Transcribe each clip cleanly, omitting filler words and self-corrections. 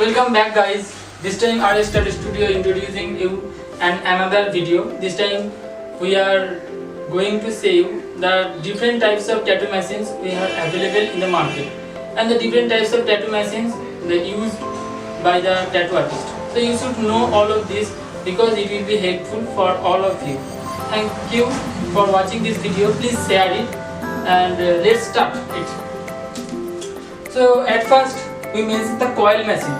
Welcome back guys. This time RS Tattoo Studio introducing you another video. This time we are going to show you the different types of tattoo machines we have available in the market and the different types of tattoo machines that used by the tattoo artist. So you should know all of this because it will be helpful for all of you. Thank you for watching this video. Please share it and let's start it. So at first we mention the coil machine.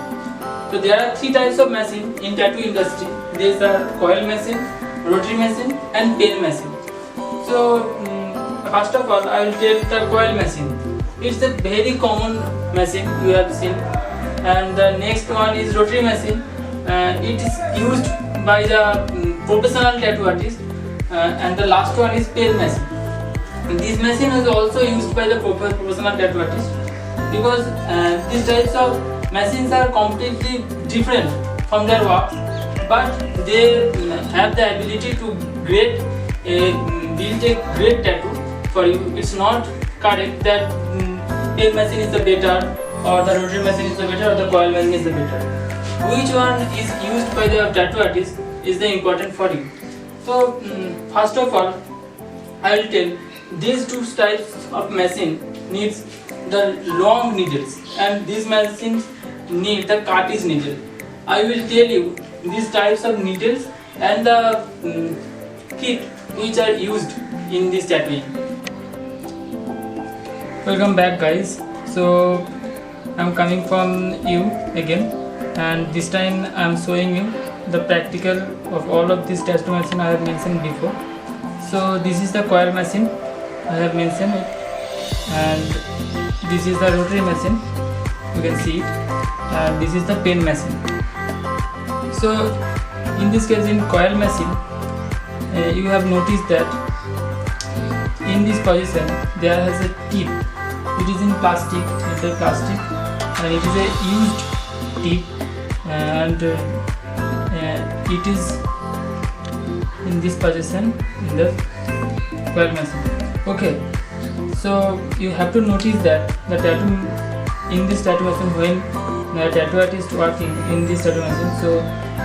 So there are three types of machine in tattoo industry. These are coil machine, rotary machine and pen machine. So first of all I will take the coil machine. It's a very common machine you have seen, and the next one is rotary machine. It is used by the professional tattoo artist, and the last one is pen machine. This machine is also used by the professional tattoo artist because these types of machines are completely different from their work, but they have the ability to build a great tattoo for you. It's not correct that pen machine is the better or the rotary machine is the better or the coil machine is the better. Which one is used by the tattoo artist is the important for you. So first of all I will tell these two types of machine needs the long needles and these machines need the cartridge needle. I will tell you these types of needles and the kit which are used in this tattooing. Welcome back guys. So I'm coming from you again, and this time I'm showing you the practical of all of these tattoo machine I have mentioned before. So this is the coil machine, I have mentioned it, and this is the rotary machine, you can see it, and this is the pen machine. So in this case, in coil machine, you have noticed that in this position there has a tip. It is in plastic, metal plastic, and it is a used tip, and it is in this position in the coil machine. Okay, so you have to notice that the tattoo in this tattoo machine, when the tattoo artist working in this tattoo machine, so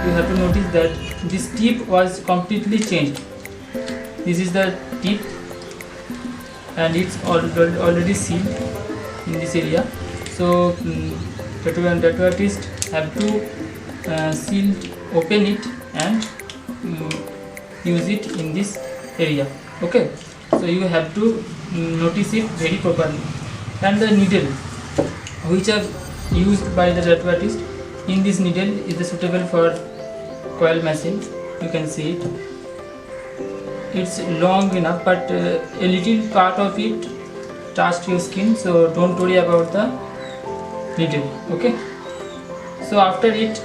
you have to notice that this tip was completely changed. This is the tip and it's already sealed in this area. So tattoo artist have to open it and use it in this area. Okay, so you have to notice it very properly. And the needle which are used by the tattoo artist in this needle is suitable for coil machine. You can see it. It's long enough, but a little part of it touched your skin, so don't worry about the needle. Okay, so after it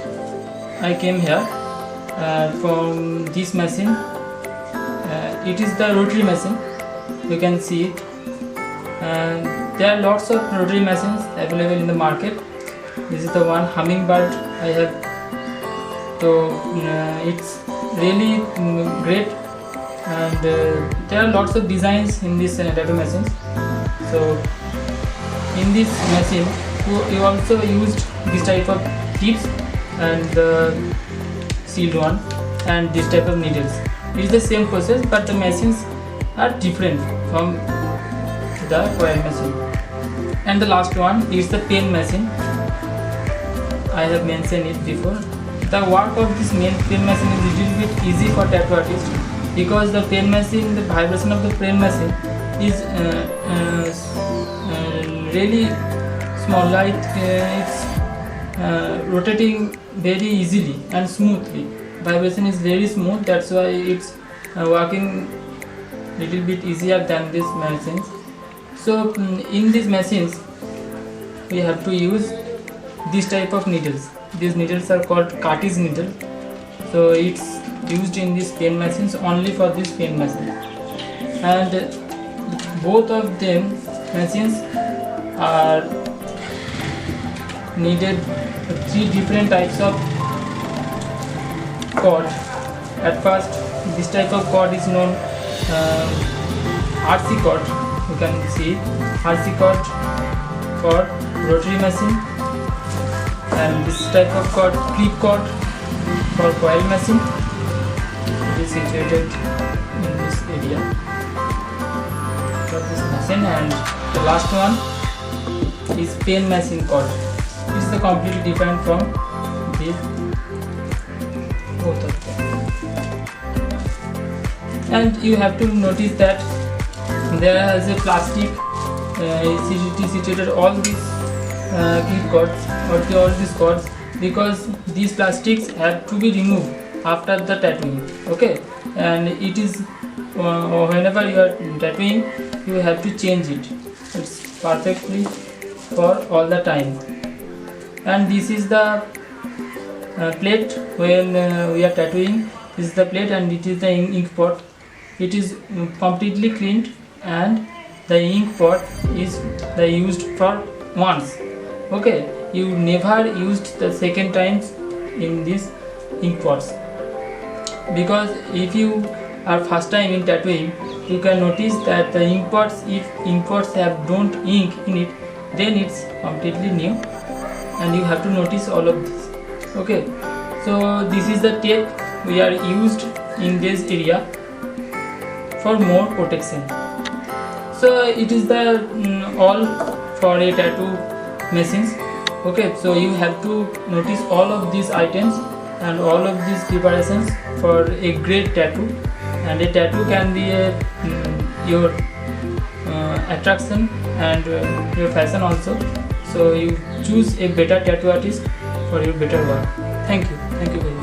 I came here from this machine. It is the rotary machine, you can see it, and there are lots of rotary machines available in the market. This is the one Hummingbird I have. So it's really great, and there are lots of designs in this tattoo machines. So in this machine you also used this type of tips and the sealed one and this type of needles. It is the same process, but the machines are different from the coil machine. And the last one is the pen machine. I have mentioned it before. The work of this pen machine is a little bit easy for tattoo artists because the pen machine, the vibration of the pen machine is really small, like it's rotating very easily and smoothly. Vibration is very smooth, that's why it's working little bit easier than these machines. So in these machines we have to use this type of needles. These needles are called cartridge needle. So it's used in these pen machines only for this pen machine, and both of them machines are needed three different types of cord. At first this type of cord is known RC cord. You can see RC cord for rotary machine, And this type of cord, clip cord for coil machine, it is situated in this area for this machine. And the last one is pen machine cord. It is completely different from this both of them. And you have to notice that there is a plastic situated all these clip cords or all these cords, because these plastics have to be removed after the tattooing. Okay, and it is whenever you are tattooing, you have to change it. It's perfectly for all the time. And this is the plate when we are tattooing. This is the plate, and it is the ink pot. It is completely cleaned, and the ink pot is used for once. Okay, you never used the second times in these ink pots, because if you are first time in tattooing, you can notice that the ink pots, if ink pots have don't ink in it, then it's completely new, and you have to notice all of this. Okay, so this is the tape we are used in this area for more protection. So it is the all for a tattoo machines. Okay, so you have to notice all of these items and all of these preparations for a great tattoo. And a tattoo can be a your attraction and your fashion also. So you choose a better tattoo artist for your better work. Thank you very much.